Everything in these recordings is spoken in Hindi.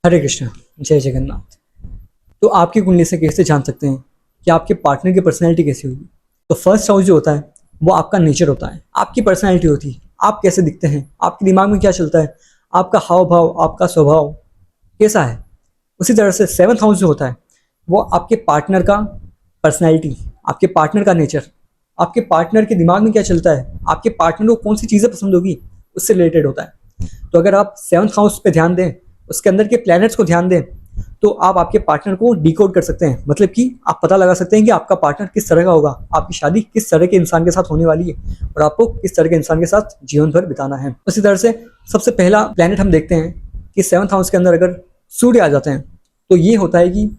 हरे कृष्ण, जय जगन्नाथ। तो आपकी कुंडली से कैसे जान सकते हैं कि आपके पार्टनर की पर्सनैलिटी कैसी होगी? तो फर्स्ट हाउस जो होता है वो आपका नेचर होता है, आपकी पर्सनैलिटी होती है, आप कैसे दिखते हैं, आपके दिमाग में क्या चलता है, आपका हाव भाव, आपका स्वभाव कैसा है। उसी तरह से सेवन्थ हाउस जो होता है वो आपके पार्टनर का पर्सनैलिटी, आपके पार्टनर का नेचर, आपके पार्टनर के दिमाग में क्या चलता है, आपके पार्टनर को कौन सी चीज़ें पसंद होगी, उससे रिलेटेड होता है। तो अगर आप सेवन्थ हाउस पे ध्यान दें, उसके अंदर के प्लैनेट्स को ध्यान दें, तो आप आपके पार्टनर को डिकोड कर सकते हैं। मतलब कि आप पता लगा सकते हैं कि आपका पार्टनर किस तरह का होगा, आपकी शादी किस तरह के इंसान के साथ होने वाली है और आपको किस तरह के इंसान के साथ जीवन भर बिताना है। उसी तरह से सबसे पहला प्लैनेट हम देखते हैं कि सेवन्थ हाउस के अंदर अगर सूर्य आ जाते हैं तो ये होता है कि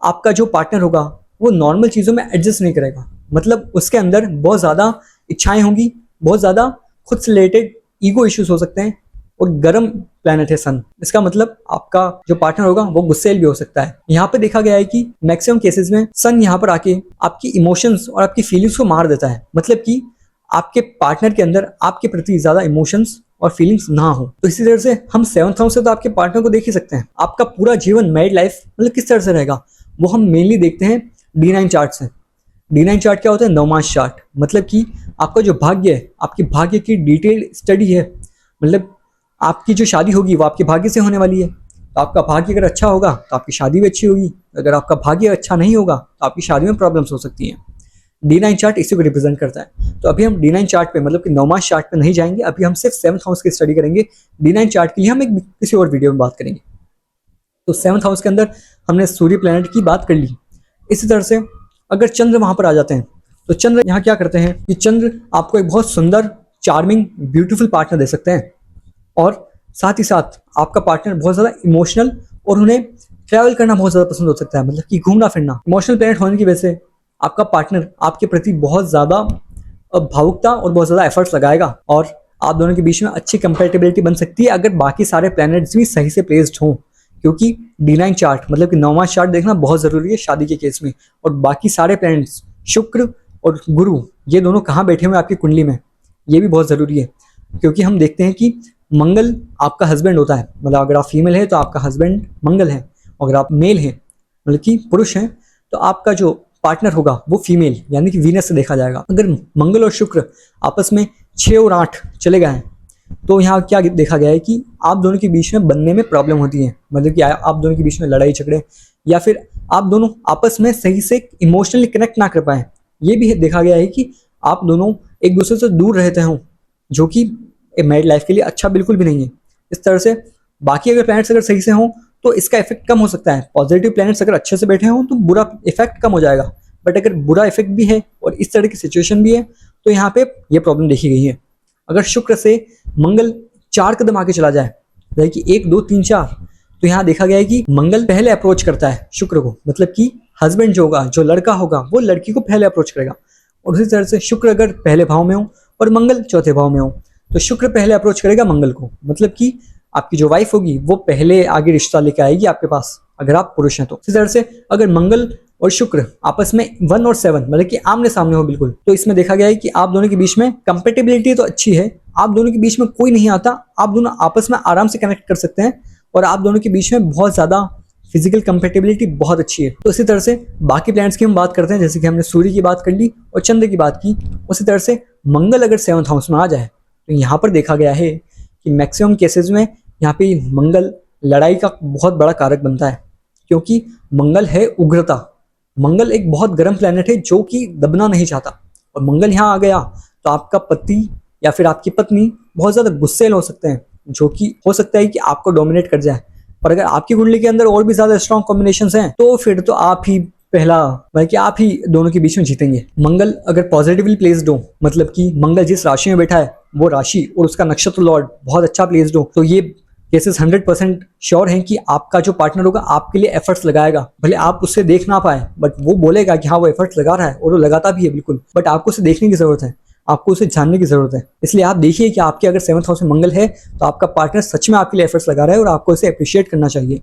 आपका जो पार्टनर होगा वो नॉर्मल चीज़ों में एडजस्ट नहीं करेगा। मतलब उसके अंदर बहुत ज़्यादा इच्छाएं होंगी, बहुत ज़्यादा खुद से रिलेटेड ईगो इश्यूज हो सकते हैं। और गर्म प्लैनेट है सन, इसका मतलब आपका जो पार्टनर होगा वो गुस्सेल भी हो सकता है। यहाँ पे देखा गया है कि मैक्सिमम केसेस में सन यहाँ पर आके आपकी इमोशंस और आपकी फीलिंग्स को मार देता है। मतलब कि आपके पार्टनर के अंदर आपके प्रति ज्यादा इमोशंस और फीलिंग्स ना हो। तो इसी तरह से हम सेवंथ हाउस से तो आपके पार्टनर को देख ही सकते हैं। आपका पूरा जीवन मैरिड लाइफ मतलब किस तरह से रहेगा वो हम मेनली देखते हैं D9 चार्ट से। D9 चार्ट क्या होता है? नवमांश चार्ट। मतलब कि आपका जो भाग्य है, आपकी भाग्य की डिटेल्ड स्टडी है। मतलब आपकी जो शादी होगी वो आपके भाग्य से होने वाली है। तो आपका भाग्य अगर अच्छा होगा तो आपकी शादी भी अच्छी होगी, अगर आपका भाग्य अच्छा नहीं होगा तो आपकी शादी में प्रॉब्लम्स हो सकती हैं। D9 चार्ट इसी को रिप्रेजेंट करता है। तो अभी हम D9 चार्ट पे मतलब कि नौमांश चार्ट पे नहीं जाएंगे, अभी हम सिर्फ सेवंथ हाउस की स्टडी करेंगे। D9 चार्ट के लिए हम एक किसी और वीडियो में बात करेंगे। तो सेवंथ हाउस के अंदर हमने सूर्य प्लैनेट की बात कर ली। इसी तरह से अगर चंद्र वहां पर आ जाते हैं तो चंद्र यहाँ क्या करते हैं कि चंद्र आपको एक बहुत सुंदर, चार्मिंग, ब्यूटीफुल पार्टनर दे सकते हैं। और साथ ही साथ आपका पार्टनर बहुत ज़्यादा इमोशनल और उन्हें ट्रैवल करना बहुत ज़्यादा पसंद हो सकता है। मतलब कि घूमना फिरना। इमोशनल प्लैनेट होने की वजह से आपका पार्टनर आपके प्रति बहुत ज़्यादा भावुकता और बहुत ज़्यादा एफर्ट्स लगाएगा और आप दोनों के बीच में अच्छी कंपेटेबिलिटी बन सकती है अगर बाकी सारे प्लैनेट्स भी सही से प्लेस्ड हों। क्योंकि D9 चार्ट मतलब कि नौवां चार्ट देखना बहुत ज़रूरी है शादी के केस में। और बाकी सारे प्लैनेट्स शुक्र और गुरु ये दोनों कहाँ बैठे हुए हैं आपकी कुंडली में, ये भी बहुत ज़रूरी है। क्योंकि हम देखते हैं कि मंगल आपका हस्बैंड होता है। मतलब अगर आप फीमेल है तो आपका हस्बैंड मंगल है, अगर आप मेल हैं मतलब कि पुरुष हैं तो आपका जो पार्टनर होगा वो फीमेल यानी कि वीनस से देखा जाएगा। अगर मंगल और शुक्र आपस में 6 और 8 चले गए हैं तो यहाँ क्या देखा गया है कि आप दोनों के बीच में बनने में प्रॉब्लम होती है। मतलब कि आप दोनों के बीच में लड़ाई झगड़े या फिर आप दोनों आपस में सही से इमोशनली कनेक्ट ना कर पाए। ये भी देखा गया है कि आप दोनों एक दूसरे से दूर रहते हों, जो कि मैरिड लाइफ के लिए अच्छा बिल्कुल भी नहीं है। इस तरह से बाकी अगर प्लैनेट्स अगर सही से हों तो इसका इफेक्ट कम हो सकता है। पॉजिटिव प्लैनेट्स अगर अच्छे से बैठे हों तो बुरा इफेक्ट कम हो जाएगा। बट अगर बुरा इफेक्ट भी है और इस तरह की सिचुएशन भी है तो यहाँ पे ये प्रॉब्लम देखी गई है। अगर शुक्र से मंगल 4 कदम आगे चला जाए, जैसे कि 1 2 3 4, तो यहाँ देखा गया है कि मंगल पहले अप्रोच करता है शुक्र को। मतलब कि हस्बैंड जो होगा, जो लड़का होगा, वो लड़की को पहले अप्रोच करेगा। और उसी तरह से शुक्र अगर पहले भाव में हो और मंगल चौथे भाव में हो तो शुक्र पहले अप्रोच करेगा मंगल को। मतलब कि आपकी जो वाइफ होगी वो पहले आगे रिश्ता लेके आएगी आपके पास अगर आप पुरुष हैं तो। इसी तरह से अगर मंगल और शुक्र आपस में 1 और 7 मतलब कि आमने सामने हो बिल्कुल, तो इसमें देखा गया है कि आप दोनों के बीच में कंपेटेबिलिटी तो अच्छी है, आप दोनों के बीच में कोई नहीं आता, आप दोनों आपस में आराम से कनेक्ट कर सकते हैं और आप दोनों के बीच में बहुत ज्यादा फिजिकल कंपेटेबिलिटी बहुत अच्छी है। तो इसी तरह से बाकी प्लैनेट्स की हम बात करते हैं, जैसे कि हमने सूर्य की बात कर ली और चंद्र की बात की। उसी तरह से मंगल अगर 7th हाउस में आ जाए तो यहाँ पर देखा गया है कि मैक्सिमम केसेस में यहाँ पे मंगल लड़ाई का बहुत बड़ा कारक बनता है। क्योंकि मंगल है उग्रता, मंगल एक बहुत गर्म प्लैनेट है जो कि दबना नहीं चाहता। और मंगल यहाँ आ गया तो आपका पति या फिर आपकी पत्नी बहुत ज़्यादा गुस्सेल हो सकते हैं, जो कि हो सकता है कि आपको डोमिनेट कर जाए। पर अगर आपकी कुंडली के अंदर और भी ज़्यादा स्ट्रॉन्ग कॉम्बिनेशंस हैं तो फिर तो आप ही पहला बल्कि आप ही दोनों के बीच में जीतेंगे। मंगल अगर पॉजिटिवली प्लेस्ड हो, मतलब कि मंगल जिस राशि में बैठा है वो राशि और उसका नक्षत्र लॉर्ड बहुत अच्छा प्लेस्ड हो, तो ये केसेस 100% श्योर हैं कि आपका जो पार्टनर होगा आपके लिए एफर्ट्स लगाएगा। भले आप उससे देख ना पाए बट वो बोलेगा कि हाँ वो एफर्ट्स लगा रहा है और वो लगाता भी है बिल्कुल। बट आपको उसे देखने की जरूरत है, आपको उसे जानने की जरूरत है। इसलिए आप देखिए कि आपके अगर 7th हाउस में मंगल है तो आपका पार्टनर सच में आपके लिए एफर्ट्स लगा रहा है और आपको इसे अप्रिशिएट करना चाहिए।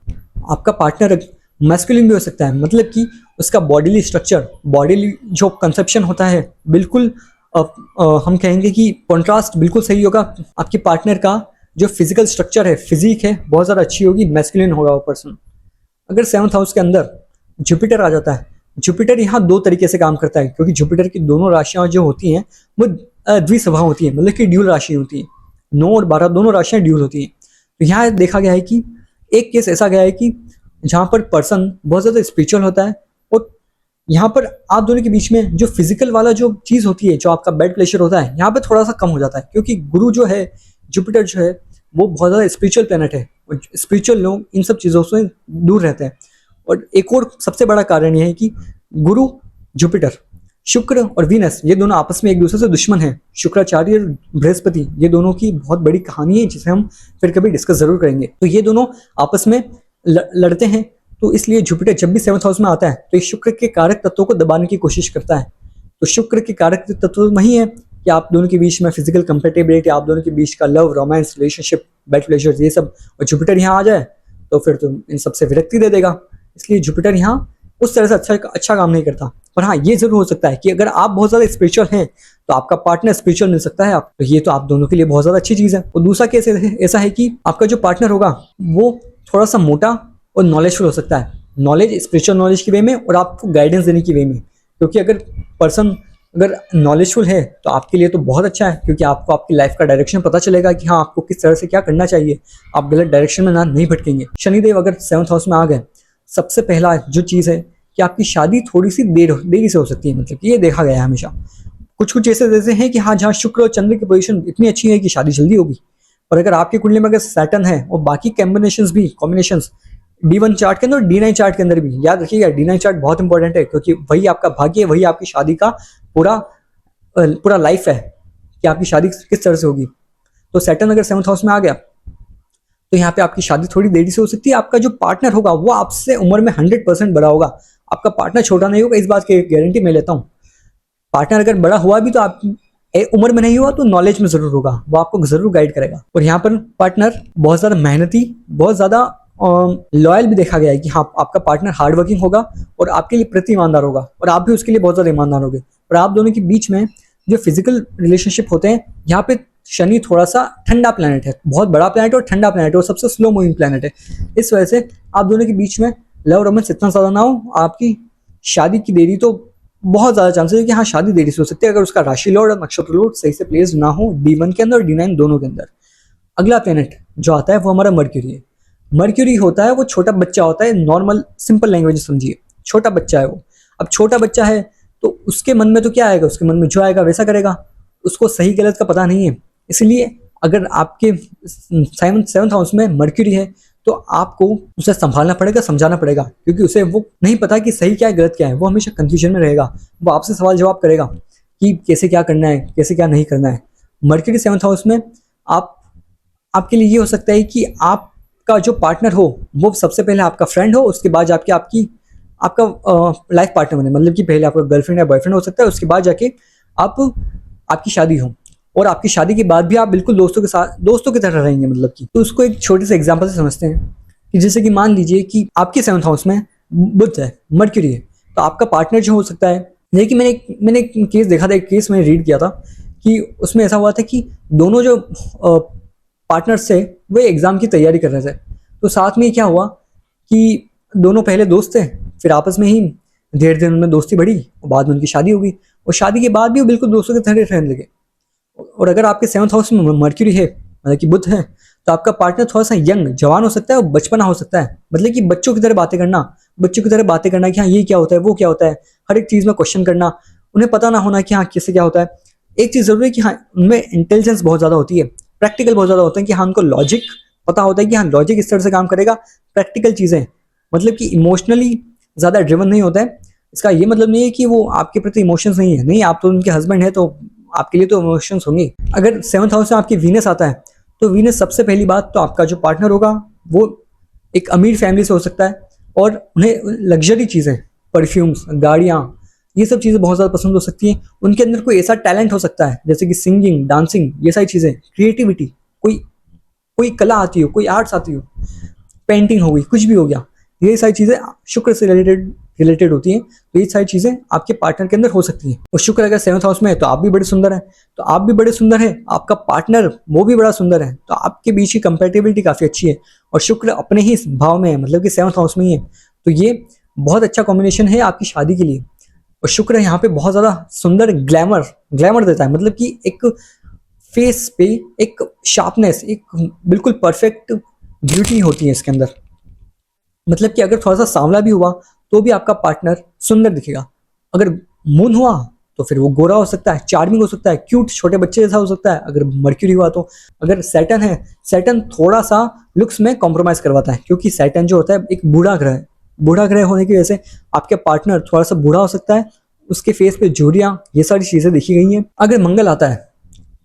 आपका पार्टनर मैस्कुलिन भी हो सकता है, मतलब कि उसका बॉडीली स्ट्रक्चर, बॉडीली जो कंसेप्शन होता है बिल्कुल हम कहेंगे कि कॉन्ट्रास्ट बिल्कुल सही होगा आपके पार्टनर का जो फिजिकल स्ट्रक्चर है, फिजिक है, बहुत ज़्यादा अच्छी होगी, मैस्कुलिन होगा वो पर्सन। अगर 7th हाउस के अंदर जुपिटर आ जाता है, जुपिटर यहाँ 2 तरीके से काम करता है, क्योंकि जुपिटर की दोनों राशियाँ जो होती हैं वो द्विसभा होती हैं, मतलब कि ड्यूल राशि होती है। 9 और 12 दोनों राशियाँ ड्यूल होती हैं। तो यहाँ देखा गया है कि एक केस ऐसा गया है कि जहाँ पर पर्सन बहुत ज़्यादा स्पिरिचुअल होता है, और यहाँ पर आप दोनों के बीच में जो फिजिकल वाला जो चीज़ होती है, जो आपका बेड प्लेजर होता है, यहाँ पर थोड़ा सा कम हो जाता है, क्योंकि गुरु जो है, जुपिटर जो है, वो बहुत ज़्यादा स्पिरिचुअल प्लैनेट है, और स्पिरिचुअल लोग इन सब चीज़ों से दूर रहते हैं। और एक और सबसे बड़ा कारण यह है कि गुरु, जुपिटर, शुक्र और वीनस ये दोनों आपस में एक दूसरे से दुश्मन हैं। शुक्राचार्य और बृहस्पति ये दोनों की बहुत बड़ी कहानी है, जिसे हम फिर कभी डिस्कस जरूर करेंगे। तो ये दोनों आपस में लड़ते हैं, तो इसलिए जुपिटर जब भी 7th हाउस में आता है तो ये शुक्र के कारक तत्वों को दबाने की कोशिश करता है। तो शुक्र के कारक तत्व वही है कि आप दोनों के बीच में फिजिकल कंपेटेबिलिटी, आप दोनों के बीच का love, romance, relationship, bed pleasure, ये सब। और जुपिटर यहाँ आ जाए तो फिर तो इन सबसे विरक्ति दे देगा। इसलिए जुपिटर यहाँ उस तरह से अच्छा काम नहीं करता। पर हाँ, ये जरूर हो सकता है कि अगर आप बहुत ज़्यादा स्पिरिचुअल हैं तो आपका पार्टनर स्पिरिचुअल मिल सकता है आप, तो ये तो आप दोनों के लिए बहुत ज़्यादा अच्छी चीज़ है। और दूसरा केस ऐसा है कि आपका जो पार्टनर होगा वो थोड़ा सा मोटा और नॉलेजफुल हो सकता है, नॉलेज, स्पिरिचुअल नॉलेज की वे में, और आपको गाइडेंस देने की वे में। क्योंकि अगर पर्सन अगर नॉलेजफुल है तो आपके लिए तो बहुत अच्छा है, क्योंकि आपको आपकी लाइफ का डायरेक्शन पता चलेगा कि हाँ, आपको किस तरह से क्या करना चाहिए, आप गलत डायरेक्शन में ना नहीं भटकेंगे। शनिदेव अगर 7th हाउस में आ गए, सबसे पहला जो चीज़ है कि आपकी शादी थोड़ी सी देरी से हो सकती है। मतलब कि ये देखा गया है हमेशा। कुछ ऐसे हैं कि हाँ, जहाँ शुक्र और चंद्र की पोजीशन इतनी अच्छी है कि शादी जल्दी होगी। और अगर आपकी कुंडली में अगर सैटर्न है और बाकी कॉम्बिनेशंस D1 चार्ट के अंदर, D9 चार्ट के अंदर भी, याद रखिएगा D9 चार्ट बहुत इंपॉर्टेंट है, क्योंकि वही आपका भाग्य है, वही आपकी शादी का पूरा लाइफ है कि आपकी शादी किस तरह से होगी। तो सैटर्न अगर 7th हाउस में आ गया तो यहाँ पे आपकी शादी थोड़ी देरी से हो सकती है। आपका जो पार्टनर होगा वो आपसे उम्र में 100% बड़ा होगा, आपका पार्टनर छोटा नहीं होगा, इस बात की गारंटी मैं लेता हूँ। पार्टनर अगर बड़ा हुआ भी तो आप उम्र में नहीं हुआ तो नॉलेज में जरूर होगा, वो आपको जरूर गाइड करेगा। और यहाँ पर पार्टनर बहुत ज्यादा मेहनती, बहुत ज्यादा लॉयल भी देखा गया है कि हाँ, आपका पार्टनर हार्ड वर्किंग होगा और आपके लिए प्रति ईमानदार होगा, और आप भी उसके लिए बहुत ज्यादा ईमानदार होगे। और आप दोनों के बीच में जो फिजिकल रिलेशनशिप होते हैं, यहाँ पे शनि थोड़ा सा ठंडा प्लैनेट है, बहुत बड़ा प्लैनेट और ठंडा प्लैनेट है, और सबसे स्लो मूविंग प्लैनेट है। इस वजह से आप दोनों के बीच में लव रोमांस इतना ज़्यादा ना हो, आपकी शादी की देरी तो बहुत ज़्यादा चांसेस है कि हाँ, शादी देरी से हो सकती है, अगर उसका राशि लॉर्ड और नक्षत्र लॉर्ड सही से प्लेस ना हो D1 के अंदर और D9 दोनों के अंदर। अगला प्लैनेट जो आता है वो हमारा मर्क्यूरी है। मर्क्यूरी होता है वो छोटा बच्चा होता है, नॉर्मल सिंपल लैंग्वेज समझिए, छोटा बच्चा है वो। अब छोटा बच्चा है तो उसके मन में तो क्या आएगा, उसके मन में जो आएगा वैसा करेगा, उसको सही गलत का पता नहीं है। इसलिए अगर आपके 7th हाउस में मर्क्यूरी है तो आपको उसे संभालना पड़ेगा, समझाना पड़ेगा, क्योंकि उसे वो नहीं पता कि सही क्या है गलत क्या है, वो हमेशा कंफ्यूजन में रहेगा। वो आपसे सवाल जवाब करेगा कि कैसे क्या करना है, कैसे क्या नहीं करना है। मर्क्यूरी 7th हाउस में आपके लिए ये हो सकता है कि आपका जो पार्टनर हो वो सबसे पहले आपका फ्रेंड हो, उसके बाद जाके आपका लाइफ पार्टनर बने, मतलब कि पहले आपका गर्लफ्रेंड या बॉयफ्रेंड हो सकता है, उसके बाद जाके आपकी शादी हो, और आपकी शादी के बाद भी आप बिल्कुल दोस्तों की तरह रहेंगे, मतलब कि। तो उसको एक छोटे से एग्जांपल से समझते हैं कि जैसे कि मान लीजिए कि आपके 7th हाउस में बुध है, मर्क्यूरी है, तो आपका पार्टनर जो हो सकता है, लेकिन मैंने एक केस देखा था, एक केस मैंने रीड किया था कि उसमें ऐसा हुआ था कि दोनों जो पार्टनर्स थे वो एग्जाम की तैयारी कर रहे थे। तो साथ में क्या हुआ कि दोनों पहले दोस्त थे, फिर आपस में ही धीरे धीरे उनमें दोस्ती बढ़ी, और बाद में उनकी शादी हो गई, और शादी के बाद भी वो बिल्कुल दोस्तों की तरह रहने लगे। और अगर आपके 7th हाउस में मर्क्यूरी है, मतलब कि बुध है, तो आपका पार्टनर थोड़ा सा यंग, जवान हो सकता है और बचपना हो सकता है, मतलब कि बच्चों की तरह बातें करना कि हाँ, ये क्या होता है, वो क्या होता है, हर एक चीज़ में क्वेश्चन करना, उन्हें पता ना होना कि हाँ, किससे क्या होता है। एक चीज़ जरूरी है कि हाँ, उनमें इंटेलिजेंस बहुत ज़्यादा होती है, प्रैक्टिकल बहुत ज़्यादा होता है कि हाँ, उनको लॉजिक पता होता है कि हाँ, लॉजिक इस तरह से काम करेगा, प्रैक्टिकल चीज़ें, मतलब कि इमोशनली ज़्यादा ड्रिवन नहीं होता है। इसका ये मतलब नहीं है कि वो आपके प्रति इमोशंस नहीं है, नहीं, आप तो उनके हस्बैंड है तो आपके लिए तो इमोशंस होंगे। अगर 7th हाउस में आपकी वीनस आता है तो वीनस सबसे पहली बात तो आपका जो पार्टनर होगा वो एक अमीर फैमिली से हो सकता है, और उन्हें लग्जरी चीज़ें, परफ्यूम्स, गाड़ियाँ, ये सब चीज़ें बहुत ज़्यादा पसंद हो सकती हैं। उनके अंदर कोई ऐसा टैलेंट हो सकता है जैसे कि सिंगिंग, डांसिंग, ये सारी चीज़ें, क्रिएटिविटी, कोई कला आती हो, कोई आर्ट्स आती हो, पेंटिंग हो गई, कुछ भी हो गया, ये सारी चीज़ें शुक्र से रिलेटेड रिलेटेड होती हैं, तो ये सारी चीजें आपके पार्टनर के अंदर हो सकती हैं। और शुक्र अगर 7th हाउस में है तो आप भी बड़े सुंदर हैं, तो आप भी बड़े सुंदर हैं, आपका पार्टनर वो भी बड़ा सुंदर है, तो आपके बीच की कंपेटिबिलिटी काफी अच्छी है। और शुक्र अपने ही भाव में है, मतलब कि 7th हाउस में ही है, तो ये बहुत अच्छा कॉम्बिनेशन है आपकी शादी के लिए। और शुक्र यहाँ पे बहुत ज्यादा सुंदर ग्लैमर देता है, मतलब कि एक फेस पे एक शार्पनेस, एक बिल्कुल परफेक्ट ब्यूटी होती है इसके अंदर। मतलब कि अगर थोड़ा सा सांवला भी हुआ तो भी आपका पार्टनर सुंदर दिखेगा। अगर मून हुआ तो फिर वो गोरा हो सकता है, चार्मिंग हो सकता है, क्यूट छोटे बच्चे जैसा हो सकता है। अगर मर्क्यूरी हुआ तो, अगर सैटर्न है, सैटर्न थोड़ा सा लुक्स में कॉम्प्रोमाइज करवाता है, क्योंकि सैटर्न जो होता है एक बूढ़ा ग्रह है। बूढ़ा ग्रह होने की वजह से आपके पार्टनर थोड़ा सा बूढ़ा हो सकता है, उसके फेस पे झुर्रियां, ये सारी चीजें देखी गई हैं। अगर मंगल आता है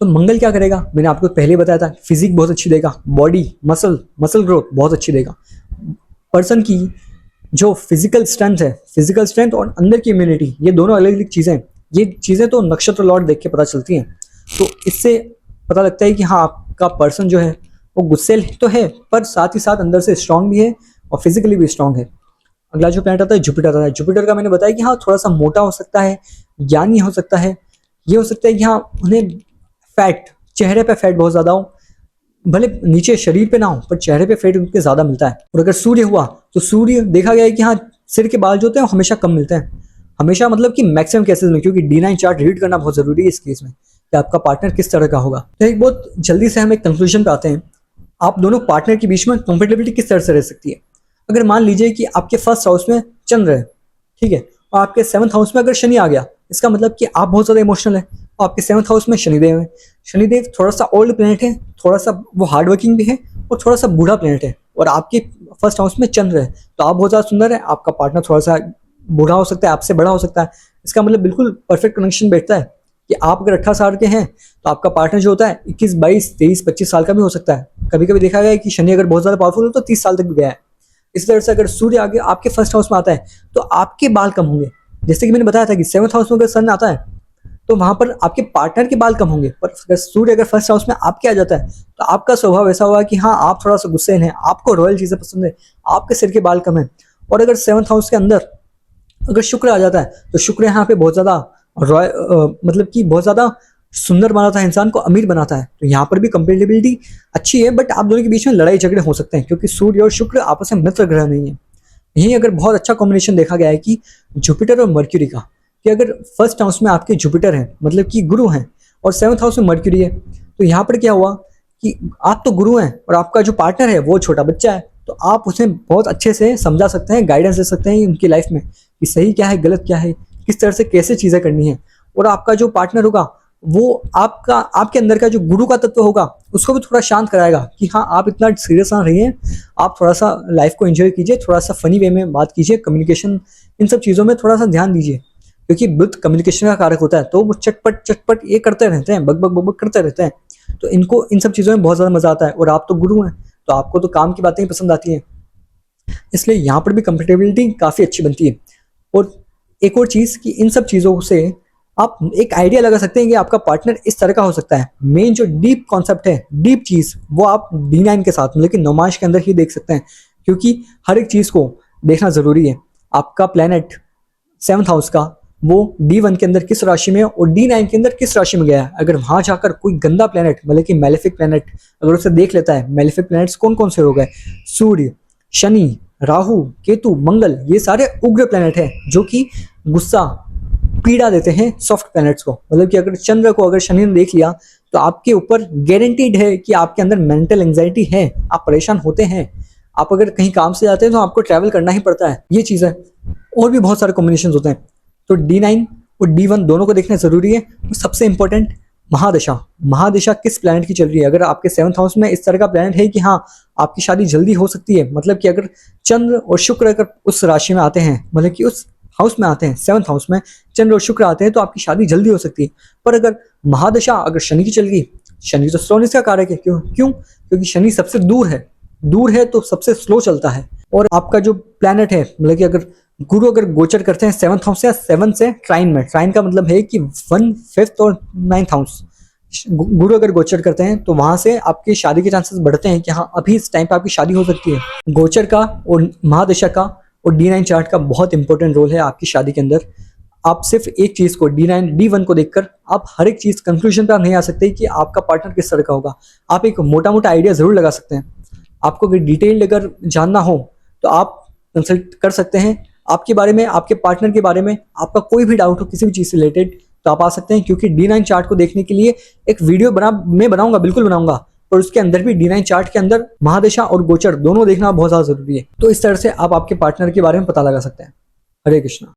तो मंगल क्या करेगा, मैंने आपको पहले ही बताया था, फिजिक बहुत अच्छी देगा, बॉडी मसल ग्रोथ बहुत अच्छी देगा। पर्सन की जो फिजिकल स्ट्रेंथ और अंदर की इम्यूनिटी, ये दोनों अलग अलग चीजें हैं। ये चीजें तो नक्षत्र लॉर्ड देख के पता चलती हैं, तो इससे पता लगता है कि हाँ आपका पर्सन जो है वो गुस्सेल तो है, पर साथ ही साथ अंदर से स्ट्रांग भी है और फिजिकली भी स्ट्रांग है। अगला जो प्लैनेट आता है जुपिटर आता है। जुपिटर का मैंने बताया कि हाँ थोड़ा सा मोटा हो सकता है, ज्ञानी हो सकता है, ये हो सकता है कि हाँ उन्हें फैट, चेहरे पे फैट बहुत ज्यादा हो, भले नीचे शरीर पे ना हो पर चेहरे पे फैट उनके ज्यादा मिलता है। और अगर सूर्य हुआ तो सूर्य देखा गया है कि हाँ सिर के बाल जो होते हैं हमेशा कम मिलते हैं, हमेशा, मतलब कि मैक्सिमम केसेस में, क्योंकि D9 चार्ट रीड करना बहुत जरूरी है इस केस में कि आपका पार्टनर किस तरह का होगा। तो एक बहुत जल्दी से हम एक कंक्लूजन पे आते हैं, आप दोनों पार्टनर के बीच में कंपेटेबिलिटी किस तरह से रह सकती है। अगर मान लीजिए कि आपके फर्स्ट हाउस में चंद्र है, ठीक है, और आपके 7th हाउस में अगर शनि आ गया, इसका मतलब कि आप बहुत ज्यादा इमोशनल है, और आपके 7th हाउस में शनिदेव है। शनिदेव थोड़ा सा ओल्ड प्लेनेट है, थोड़ा सा वो हार्ड वर्किंग भी है और थोड़ा सा बूढ़ा प्लेनेट है, और आपके फर्स्ट हाउस में चंद्र है, तो आप बहुत ज्यादा सुंदर है, आपका पार्टनर थोड़ा सा बूढ़ा हो सकता है, आपसे बड़ा हो सकता है। इसका मतलब बिल्कुल परफेक्ट कनेक्शन बैठता है कि आप अगर 18 साल के हैं तो आपका पार्टनर जो होता है 21, 22, 23, 25 साल का भी हो सकता है। कभी कभी देखा गया है कि शनि अगर बहुत ज्यादा पावरफुल हो तो 30 साल तक भी गया है। इस तरह से अगर सूर्य आगे आपके फर्स्ट हाउस में आता है तो आपके बाल कम होंगे, जैसे कि मैंने बताया था कि 7th हाउस में अगर सन आता है तो वहां पर आपके पार्टनर के बाल कम होंगे, पर अगर सूर्य अगर फर्स्ट हाउस में आपके आ जाता है तो आपका स्वभाव ऐसा होगा कि हाँ आप थोड़ा सा गुस्सेन है, आपको रॉयल चीजें पसंद है, आपके सिर के बाल कम है। और अगर 7th हाउस के अंदर अगर शुक्र आ जाता है तो शुक्र यहाँ पे बहुत ज्यादा रॉयल, मतलब कि बहुत ज्यादा सुंदर बनाता है, इंसान को अमीर बनाता है। तो यहाँ पर भी कंपेटेबिलिटी अच्छी है, बट आप दोनों के बीच में लड़ाई झगड़े हो सकते हैं क्योंकि सूर्य और शुक्र आपस में मित्र ग्रह नहीं है। यही अगर बहुत अच्छा कॉम्बिनेशन देखा गया है कि जुपिटर और मर्क्यूरी का, कि अगर फर्स्ट हाउस में आपके जुपिटर हैं, मतलब कि गुरु हैं, और 7th हाउस में मर्क्यूरी है, तो यहाँ पर क्या हुआ कि आप तो गुरु हैं और आपका जो पार्टनर है वो छोटा बच्चा है, तो आप उसे बहुत अच्छे से समझा सकते हैं, गाइडेंस दे सकते हैं उनकी लाइफ में कि सही क्या है, गलत क्या है, किस तरह से कैसे चीजें करनी है। और आपका जो पार्टनर होगा वो आपका, आपके अंदर का जो गुरु का तत्व होगा उसको भी थोड़ा शांत कराएगा कि हाँ आप इतना सीरियस ना रहिए, आप थोड़ा सा लाइफ को एंजॉय कीजिए, थोड़ा सा फनी वे में बात कीजिए, कम्युनिकेशन, इन सब चीज़ों में थोड़ा सा ध्यान दीजिए, क्योंकि बुध कम्युनिकेशन का कारक होता है, तो वो चटपट चटपट ये करते रहते हैं, बक बक बक बक करते रहते हैं, तो इनको इन सब चीज़ों में बहुत ज़्यादा मजा आता है। और आप तो गुरु हैं तो आपको तो काम की बातें ही पसंद आती हैं, इसलिए यहाँ पर भी कंफर्टेबिलिटी काफ़ी अच्छी बनती है। और एक और चीज़ कि इन सब चीज़ों से आप एक आइडिया लगा सकते हैं कि आपका पार्टनर इस तरह का हो सकता है। मेन जो डीप कॉन्सेप्ट है, डीप चीज़, वो आप D9 के साथ, मतलब कि नौमाश के अंदर ही देख सकते हैं, क्योंकि हर एक चीज़ को देखना ज़रूरी है। आपका प्लेनेट 7th हाउस का वो D1 के अंदर किस राशि में है और D9 के अंदर किस राशि में गया है। अगर वहाँ जाकर कोई गंदा प्लेनेट, मतलब कि मेलेफिक प्लेनेट, अगर उसे देख लेता है, मेलेफिक प्लेनेट्स कौन कौन से हो गए, सूर्य, शनि, राहु, केतु, मंगल, ये सारे उग्र प्लेनेट हैं जो कि गुस्सा, पीड़ा देते हैं सॉफ्ट प्लैनेट्स को। मतलब कि अगर चंद्र को अगर शनि ने देख लिया तो आपके ऊपर गारंटीड है कि आपके अंदर मेंटल एंजाइटी है, आप परेशान होते हैं, आप अगर कहीं काम से जाते हैं तो आपको ट्रैवल करना ही पड़ता है, ये चीज़ है। और भी बहुत सारे कॉम्बिनेशन होते हैं, तो D9 और D1 दोनों को देखना जरूरी है। और सबसे इंपॉर्टेंट महादशा किस प्लैनेट की चल रही है। अगर आपके 7th हाउस में इस तरह का प्लैनेट है कि हाँ आपकी शादी जल्दी हो सकती है, मतलब कि अगर चंद्र और शुक्र अगर उस राशि में आते हैं, मतलब कि उस हाउस में आते हैं, 7th हाउस में चंद्र और शुक्र आते हैं, तो आपकी शादी जल्दी हो सकती है। पर अगर महादशा अगर शनि की चल गई, शनि तो स्लोनेस का कारक है, क्यों क्योंकि शनि सबसे दूर है तो सबसे स्लो चलता है। और आपका जो प्लैनेट है, मतलब कि अगर गुरु अगर गोचर करते हैं 7th हाउस से, 7 से ट्राइन में, ट्राइन का मतलब है कि 1, 5th और 9th हाउस, गुरु अगर गोचर करते हैं तो वहां से आपकी शादी के चांसेस बढ़ते हैं कि हाँ अभी इस टाइम पे आपकी शादी हो सकती है। गोचर का और महादशा का और D9 चार्ट का बहुत इंपॉर्टेंट रोल है आपकी शादी के अंदर। आप सिर्फ एक चीज़ को D9 D1 को देखकर आप हर एक चीज़ कंक्लूजन पे आप नहीं आ सकते कि आपका पार्टनर किस तरह का होगा। आप एक मोटा मोटा आइडिया ज़रूर लगा सकते हैं। आपको अगर डिटेल अगर जानना हो तो आप कंसल्ट कर सकते हैं। आपके बारे में, आपके पार्टनर के बारे में आपका कोई भी डाउट हो किसी भी चीज़ से रिलेटेड तो आप आ सकते हैं, क्योंकि D9 चार्ट को देखने के लिए एक वीडियो मैं बनाऊंगा, बिल्कुल बनाऊंगा, और उसके अंदर भी D9 चार्ट के अंदर महादशा और गोचर दोनों देखना बहुत ज़्यादा जरूरी है। तो इस तरह से आप आपके पार्टनर के बारे में पता लगा सकते हैं। हरे कृष्णा।